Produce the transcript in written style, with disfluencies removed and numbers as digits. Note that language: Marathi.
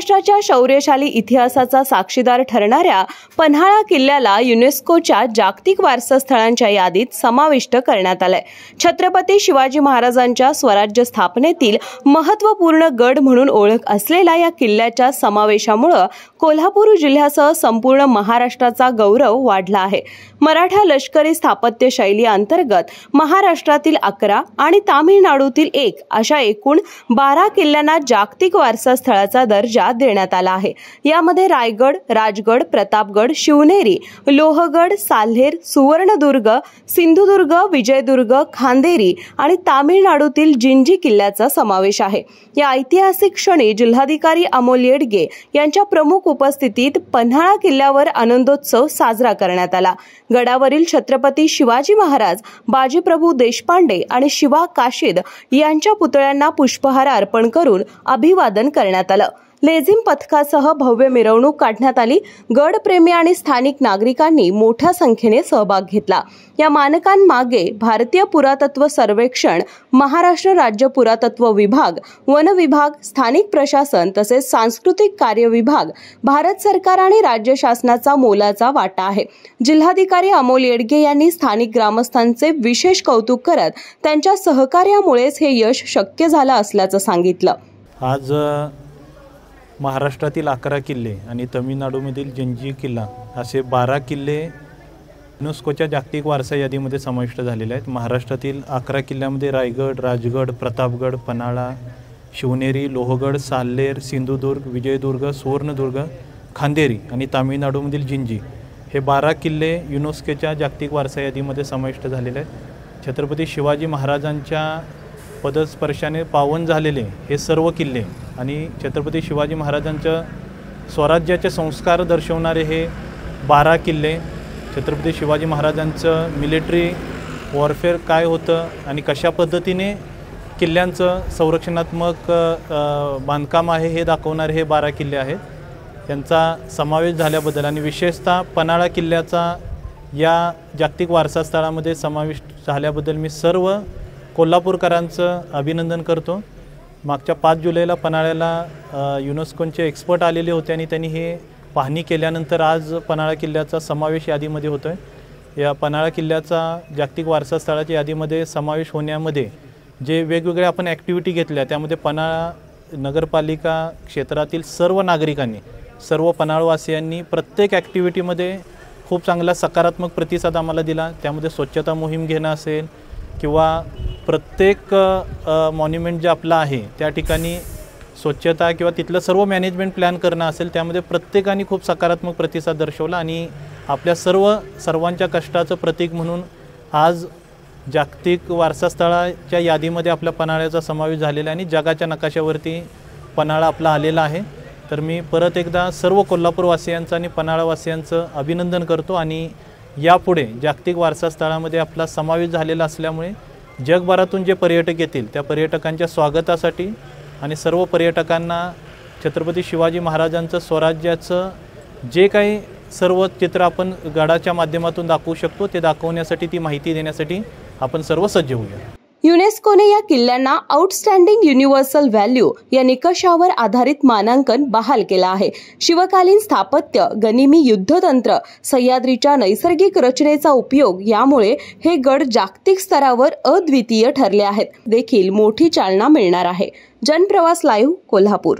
महाराष्ट्राच्या शौर्यशाली इतिहासाचा साक्षीदार ठरणाऱ्या पन्हाळा किल्ल्याला युनेस्कोच्या जागतिक वारसा स्थळांच्या यादीत समाविष्ट करण्यात आलंय। छत्रपती शिवाजी महाराजांच्या स्वराज्य स्थापनेतील महत्त्वपूर्ण गड म्हणून ओळख असलेल्या या किल्ल्याच्या समावेशामुळे कोल्हापूर जिल्ह्यासह संपूर्ण महाराष्ट्राचा गौरव वाढला आहे। मराठा लष्करी स्थापत्य शैली अंतर्गत महाराष्ट्रातील 11 आणि तामिळनाडूतील 1 अशा एकूण 12 किल्ल्यांना जागतिक वारसा स्थळाचा दर्जा देण्यात आला आहे। यामध्ये रायगड, राजगड, प्रतापगड, शिवनेरी, लोहगड, साल्हेर, सुवर्णदुर्ग, सिंधुदुर्ग, विजयदुर्ग, खांदेरी आणि तामिळनाडूतील जिंजी किल्ल्याचा समावेश आहे। या ऐतिहासिक क्षणी जिल्हाधिकारी अमोल येडगे यांच्या प्रमुख उपस्थितीत पन्हाळा किल्ल्यावर आनंदोत्सव साजरा करण्यात आला। गडावरील छत्रपती शिवाजी महाराज, बाजीप्रभू देशपांडे आणि शिवा काशीद यांच्या पुतळ्यांना पुष्पहार अर्पण करून अभिवादन करण्यात आलं। लेझिम पथकासह भव्य मिरवणूक काढण्यात आली। गडप्रेमी आणि स्थानिक नागरिकांनी मोठ्या संख्येने सहभाग घेतला। या मानकांमागे भारतीय पुरातत्व सर्वेक्षण, महाराष्ट्र राज्य पुरातत्व विभाग, वन विभाग, स्थानिक प्रशासन तसेच सांस्कृतिक कार्य विभाग, भारत सरकार आणि राज्य शासनाचा मोलाचा वाटा आहे। जिल्हाधिकारी अमोल येडगे यांनी स्थानिक ग्रामस्थांचे विशेष कौतुक करत त्यांच्या सहकार्यामुळेच हे यश शक्य झालं असल्याचं सांगितलं। आज महाराष्ट्रातील 11 किल्ले आणि तमिळनाडूमधील जिंजी किल्ला असे 12 किल्ले युनेस्कोच्या जागतिक वारसा यादीमध्ये समाविष्ट झालेले आहेत। महाराष्ट्रातील 11 किल्ल्यामध्ये रायगड, राजगड, प्रतापगड, पन्हाळा, शिवनेरी, लोहगड, साल्हेर, सिंधुदुर्ग, विजयदुर्ग, सुवर्णदुर्ग, खांदेरी आणि तामिळनाडूमधील जिंजी हे 12 किल्ले युनेस्कोच्या जागतिक वारसा यादीमध्ये समाविष्ट झालेले आहेत। छत्रपती शिवाजी महाराजांच्या पदस्पर्शाने पावन झालेले हे सर्व किल्ले आणि छत्रपती शिवाजी महाराजांच्या स्वराज्याचे संस्कार दर्शवणारे हे 12 किल्ले, छत्रपती शिवाजी महाराजांचं मिलिटरी वॉरफेअर काय होतं आणि कशा पद्धतीने किल्ल्यांचं संरक्षणात्मक बांधकाम आहे हे दाखवणारे हे 12 किल्ले आहेत। त्यांचा समावेश झाल्याबद्दल आणि विशेषतः पन्हाळा किल्ल्याचा या जागतिक वारसा स्थळामध्ये समावेश झाल्याबद्दल मी सर्व कोल्हापूरकरांचं अभिनंदन करतो। मागच्या 5 जुलैला पन्हाळ्याला युनेस्कोचे एक्सपर्ट आलेले होते आणि त्यांनी हे पाहणी केल्यानंतर आज पन्हाळा किल्ल्याचा समावेश यादीमध्ये होतोय। या पन्हाळा किल्ल्याचा जागतिक वारसा स्थळाच्या यादीमध्ये समावेश होण्यामध्ये जे वेगवेगळे आपण ॲक्टिव्हिटी घेतल्या त्यामध्ये पन्हाळा नगरपालिका क्षेत्रातील सर्व नागरिकांनी, सर्व पन्हाळवासियांनी प्रत्येक ॲक्टिव्हिटीमध्ये खूप चांगला सकारात्मक प्रतिसाद आम्हाला दिला। त्यामध्ये स्वच्छता मोहीम घेणं असेल किंवा प्रत्येक मॉन्युमेंट जे आपलं आहे त्या ठिकाणी स्वच्छता किंवा तिथलं सर्व मॅनेजमेंट प्लॅन करणं असेल, त्यामध्ये प्रत्येकाने खूप सकारात्मक प्रतिसाद दर्शवला आणि आपल्या सर्वांच्या कष्टाचं प्रतीक म्हणून आज जागतिक वारसा स्थळाच्या यादीमध्ये आपल्या पन्हाळ्याचा समावेश झालेला आहे आणि जगाच्या नकाशावरती पन्हाळा आपला आलेला आहे। तर मी परत एकदा सर्व कोल्हापूरवासियांचं आणि पन्हाळावासियांचं अभिनंदन करतो आणि यापुढे जागतिक वारसा स्थळामध्ये आपला समावेश झालेला असल्यामुळे जगभरातून जे पर्यटक येतील त्या पर्यटकांच्या स्वागतासाठी आणि सर्व पर्यटकांना छत्रपती शिवाजी महाराजांचं स्वराज्याचं जे काही सर्व चित्र आपण गडाच्या माध्यमातून दाखवू शकतो ते दाखवण्यासाठी, ती माहिती देण्यासाठी आपण सर्व सज्ज होऊया। युनेस्कोने या किल्ल्यांना आउटस्टँडिंग युनिव्हर्सल व्हॅल्यू या निकषावर आधारित मानांकन बहाल केलं आहे। शिवकालीन स्थापत्य, गनिमी युद्धतंत्र, सह्याद्रीच्या नैसर्गिक रचनेचा उपयोग यामुळे हे गड जागतिक स्तरावर अद्वितीय ठरले आहेत देखील मोठी चालना मिळणार आहे। जनप्रवास लाईव्ह, कोल्हापूर।